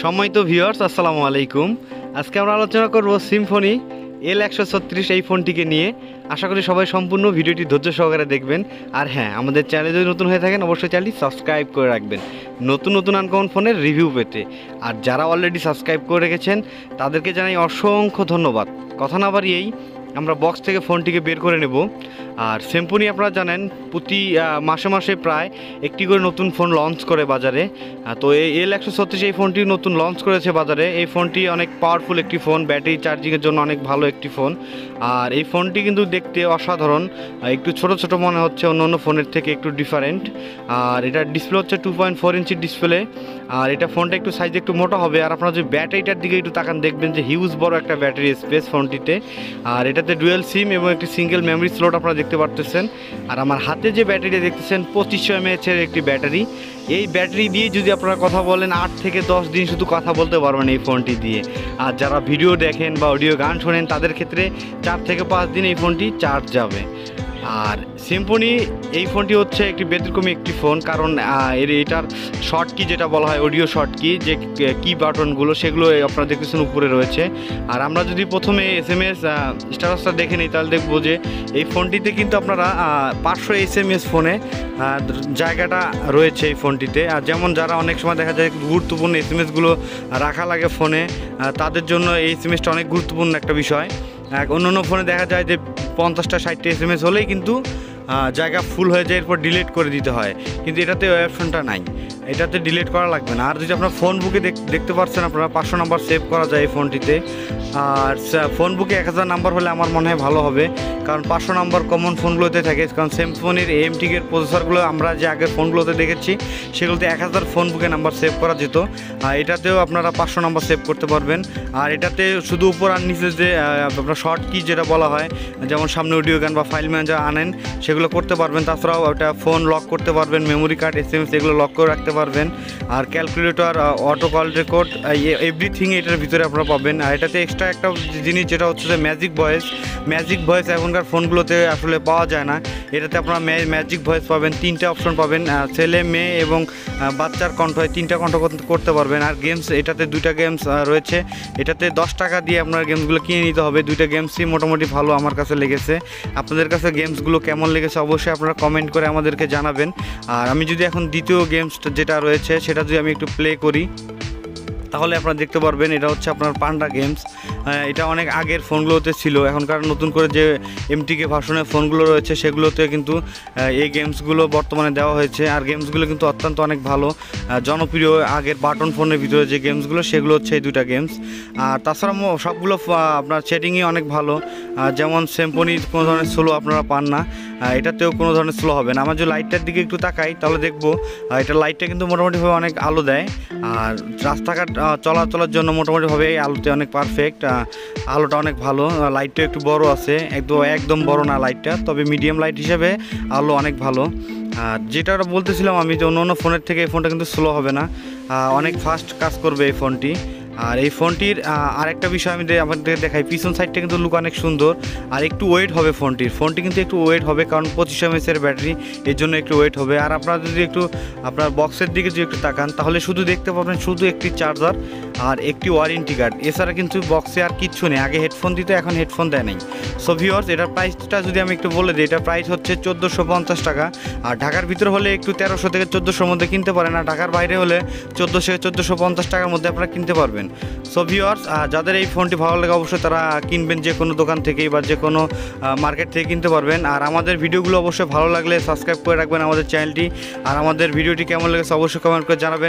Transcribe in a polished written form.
সম্মানিত ভিউয়ার্স, আসসালামু আলাইকুম। আজকে আমরা আলোচনা করব সিম্ফনি L136 এই ফোনটিকে নিয়ে। আশা করি সবাই সম্পূর্ণ ভিডিওটি ধৈর্য সহকারে দেখবেন। আর হ্যাঁ, আমাদের চ্যানেলে যদি নতুন হয়ে থাকেন অবশ্যই চ্যানেলটি সাবস্ক্রাইব করে রাখবেন নতুন নতুন আনকমন ফোনের রিভিউ পেতে। আর যারা অলরেডি সাবস্ক্রাইব করে রেখেছেন তাদেরকে জানাই অসংখ্য ধন্যবাদ। কথা না বাড়িয়েই আমরা বক্স থেকে ফোনটিকে বের করে নেব। আর সিম্ফনি আপনারা জানেন প্রতি মাসে মাসে প্রায় একটি করে নতুন ফোন লঞ্চ করে বাজারে। তো এই L136 এই ফোনটি নতুন লঞ্চ করেছে বাজারে। এই ফোনটি অনেক পাওয়ারফুল একটি ফোন, ব্যাটারি চার্জিংয়ের জন্য অনেক ভালো একটি ফোন। আর এই ফোনটি কিন্তু দেখতে অসাধারণ, একটু ছোট ছোট মনে হচ্ছে, অন্য অন্য ফোনের থেকে একটু ডিফারেন্ট। আর এটার ডিসপ্লে হচ্ছে 2.4 ইঞ্চির ডিসপ্লে। আর এটা ফোনটা একটু সাইজ একটু মোটা হবে। আর আপনারা যদি ব্যাটারিটার দিকে একটু তাকান দেখবেন যে হিউজ বড় একটা ব্যাটারি স্পেস ফোনটিতে। আর এটাতে ডুয়েল সিম এবং একটি সিঙ্গেল মেমরি স্লট আপনারা দেখতে পারতেছেন। আর আমার হাতে যে ব্যাটারিটা দেখতেছেন 2500 mAh এর একটি ব্যাটারি। এই ব্যাটারি দিয়ে যদি আপনারা কথা বলেন 8 থেকে 10 দিন শুধু কথা বলতে পারবেন এই ফোনটি দিয়ে। আর যারা ভিডিও দেখেন বা অডিও গান শোনেন তাদের ক্ষেত্রে 4 থেকে 5 দিন এই ফোনটি চার্জ যাবে। আর সিম্ফনি এই ফোনটি হচ্ছে একটি ব্যতিক্রমী একটি ফোন, কারণ এটার শর্ট কি যেটা বলা হয় অডিও শর্ট কি, যে কি বাটনগুলো সেগুলো আপনারা দেখতেছেন উপরে রয়েছে। আর আমরা যদি প্রথমে SMS স্ট্যাটাসটা দেখে নিই তাহলে দেখবো যে এই ফোনটিতে কিন্তু আপনারা 500 SMS ফোনে জায়গাটা রয়েছে এই ফোনটিতে। আর যেমন যারা অনেক সময় দেখা যায় গুরুত্বপূর্ণ SMSগুলো রাখা লাগে ফোনে, তাদের জন্য এই SMSটা অনেক গুরুত্বপূর্ণ একটা বিষয়। অন্য অন্য ফোনে দেখা যায় যে 50টা 60টা SMS হলেই কিন্তু জায়গা ফুল হয়ে যায়, এরপর ডিলিট করে দিতে হয়। কিন্তু এটাতে ওই অপশনটা নাই, এটাতে ডিলিট করা লাগবে না। আর যদি আপনার ফোন বুকে দেখতে পাচ্ছেন আপনারা 500 নাম্বার সেভ করা যায় এই ফোনটিতে। আর ফোন বুকে 1000 নাম্বার হলে আমার মনে হয় ভালো হবে, কারণ 500 নাম্বার কমন ফোনগুলোতে থাকে। কারণ সিম্ফনির AMTের প্রসেসরগুলো আমরা যে আগের ফোনগুলোতে দেখেছি সেগুলোতে 1000 ফোন বুকে নাম্বার সেভ করা যেত। আর এটাতেও আপনারা 500 নাম্বার সেভ করতে পারবেন। আর এটাতে শুধু উপর আর নিচে যে আপনার শর্ট কি যেটা বলা হয়, যেমন সামনে অডিও গান বা ফাইল ম্যানেজার আনেন সেগুলো করতে পারবেন। তাছাড়াও ওটা ফোন লক করতে পারবেন, মেমোরি কার্ড SMS এগুলো লক করে রাখতে পারবেন। আর calculator, auto call record, everything এটার ভিতরে আপনারা পাবেন। আর এটাতে এক্সট্রা একটা জিনিস যেটা হচ্ছে যে ম্যাজিক ভয়েস এখনকার ফোনগুলোতে আসলে পাওয়া যায় না। এটাতে আপনারা ম্যাজিক ভয়েস পাবেন, 3টে অপশন পাবেন, ছেলে মেয়ে এবং বাচ্চার কণ্ঠ, 3টা কণ্ঠ করতে পারবেন। আর গেমস, এটাতে 2টা গেমস রয়েছে। এটাতে 10 টাকা দিয়ে আপনার গেমসগুলো কিনে নিতে হবে। 2টা গেমসই মোটামুটি ভালো আমার কাছে লেগেছে। আপনাদের কাছে গেমসগুলো কেমন লেগেছে অবশ্যই আপনারা কমেন্ট করে আমাদেরকে জানাবেন। আর আমি যদি এখন দ্বিতীয় গেমস যেটা রয়েছে সেটা যদি আমি একটু প্লে করি তাহলে আপনারা দেখতে পারবেন এটা হচ্ছে আপনার পান্ডা গেমস। এটা অনেক আগের ফোনগুলোতে ছিল, এখনকার নতুন করে যে MTK ভার্সনের ফোনগুলো রয়েছে সেগুলোতে কিন্তু এই গেমসগুলো বর্তমানে দেওয়া হয়েছে। আর গেমসগুলো কিন্তু অত্যন্ত অনেক ভালো, জনপ্রিয়। আগের বাটন ফোনের ভিতরে যে গেমসগুলো সেগুলো হচ্ছে এই 2টা গেমস। আর তাছাড়া সবগুলো আপনার সেটিংই অনেক ভালো। যেমন সিম্ফনি কোনো ধরনের স্লো আপনারা পান না, এটাতেও কোনো ধরনের স্লো হবে না। আমার যদি লাইটটার দিকে একটু তাকাই তাহলে দেখবো এটা লাইটটা কিন্তু মোটামুটিভাবে অনেক আলো দেয়। আর রাস্তাঘাট চলাচলের জন্য মোটামুটিভাবে এই আলোতে অনেক পারফেক্ট, আলোটা অনেক ভালো। লাইটটা একটু বড় আছে, একদম বড় না লাইটটা, তবে মিডিয়াম লাইট হিসেবে আলো অনেক ভালো। আর যেটা বলতেছিলাম আমি যে অন্য ফোনের থেকে এই ফোনটা কিন্তু স্লো হবে না, অনেক ফাস্ট কাজ করবে এই ফোনটি। আর এই ফোনটির আরেকটা বিষয় আমি আপনাদের দেখাই, পিছন সাইডটা কিন্তু লুক অনেক সুন্দর। আর একটু ওয়েট হবে ফোনটি কিন্তু একটু ওয়েট হবে, কারণ 2500 mAh ব্যাটারি, এর জন্য একটু ওয়েট হবে। আর আপনারা যদি একটু আপনার বক্সের দিকে যদি একটু তাকান তাহলে শুধু দেখতে পাবেন শুধু একটি চার্জার আর একটি ওয়ারেন্টি কার্ড, এছাড়া কিন্তু বক্সে আর কিচ্ছু নেই। আগে হেডফোন দিত, এখন হেডফোন দেয় নাই। সো ভিউয়ার্স, এটার প্রাইসটা যদি আমি একটু বলে দিই, এটার প্রাইস হচ্ছে 1450 টাকা। আর ঢাকার ভিতরে হলে একটু 1300 থেকে 1400-র মধ্যে কিনতে পারেন। আর ঢাকার বাইরে হলে 1400 থেকে 1450 টাকার মধ্যে আপনারা কিনতে পারবেন। সো ভিউয়ার্স, যাদের এই ফোনটি ভালো লাগে অবশ্যই তারা কিনবেন, যে কোনো দোকান থেকেই বা যে কোনো মার্কেট থেকে কিনতে পারবেন। আর আমাদের ভিডিওগুলো অবশ্যই ভালো লাগলে সাবস্ক্রাইব করে রাখবেন আমাদের চ্যানেলটি। আর আমাদের ভিডিওটি কেমন লেগেছে অবশ্যই কমেন্ট করে জানাবেন।